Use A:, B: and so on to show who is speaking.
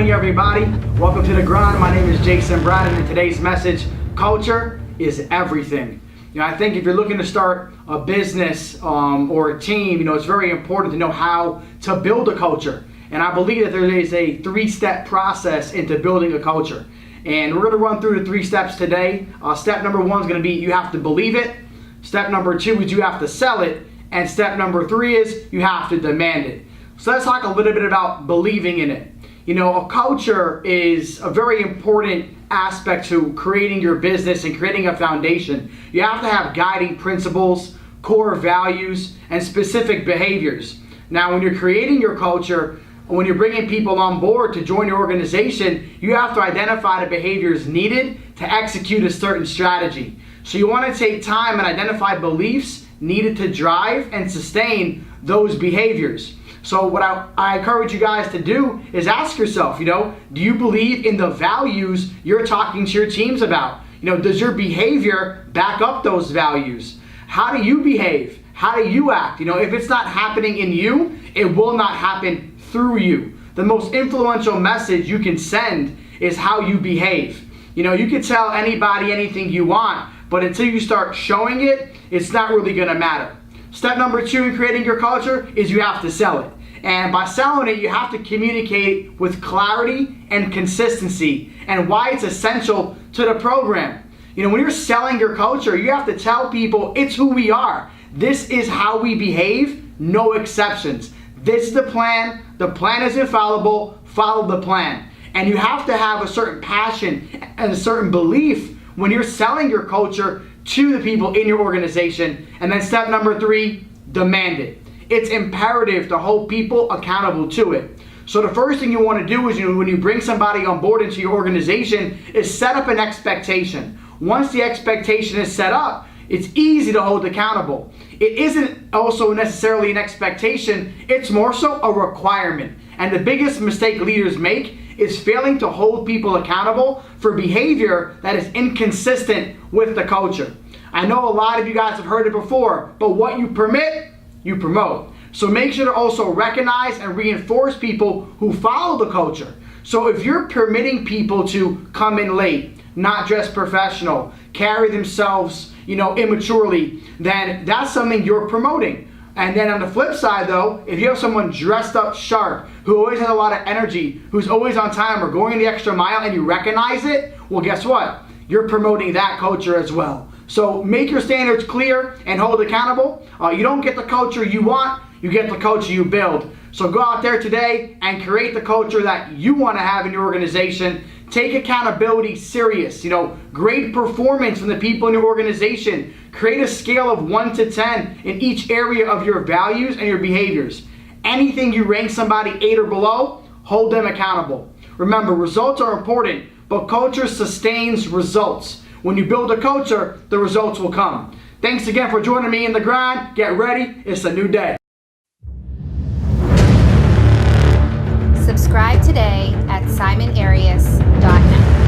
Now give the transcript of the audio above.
A: morning, everybody. Welcome to the Grind. My name is Bratin, and today's message: culture is everything. I think if you're looking to start a business or a team, it's very important to know how to build a culture. And I believe that there is a 3-step process into building a culture. And we're going to run through the 3 steps today. Step number 1 is going to be you have to believe it. Step number 2 is you have to sell it. And step number 3 is you have to demand it. So let's talk a little bit about believing in it. A culture is a very important aspect to creating your business and creating a foundation. You have to have guiding principles, core values, and specific behaviors. Now, when you're creating your culture, when you're bringing people on board to join your organization, you have to identify the behaviors needed to execute a certain strategy. So you want to take time and identify beliefs needed to drive and sustain those behaviors. So what I encourage you guys to do is ask yourself, do you believe in the values you're talking to your teams about? Does your behavior back up those values? How do you behave? How do you act? If it's not happening in you, it will not happen through you. The most influential message you can send is how you behave. You can tell anybody anything you want, but until you start showing it, it's not really going to matter. Step number 2 in creating your culture is you have to sell it. And by selling it, you have to communicate with clarity and consistency and why it's essential to the program. When you're selling your culture, you have to tell people it's who we are. This is how we behave, no exceptions. This is the plan. The plan is infallible. Follow the plan. And you have to have a certain passion and a certain belief when you're selling your culture to the people in your organization. And then step number 3, demand it. It's imperative to hold people accountable to it. So the first thing you want to do is when you bring somebody on board into your organization is set up an expectation. Once the expectation is set up, it's easy to hold accountable. It isn't also necessarily an expectation, it's more so a requirement. And the biggest mistake leaders make is failing to hold people accountable for behavior that is inconsistent with the culture. I know a lot of you guys have heard it before, but what you permit, you promote. So make sure to also recognize and reinforce people who follow the culture. So if you're permitting people to come in late, not dress professional, carry themselves, immaturely, then that's something you're promoting. And then on the flip side though, if you have someone dressed up sharp, who always has a lot of energy, who's always on time or going the extra mile and you recognize it, well, guess what? You're promoting that culture as well. So make your standards clear and hold accountable. You don't get the culture you want, you get the culture you build. So go out there today and create the culture that you want to have in your organization. Take accountability serious. Grade performance from the people in your organization. Create a scale of 1 to 10 in each area of your values and your behaviors. Anything you rank somebody 8 or below, hold them accountable. Remember, results are important, but culture sustains results. When you build a culture, the results will come. Thanks again for joining me in the grind. Get ready, it's a new day.
B: Subscribe today at SimonArias.net.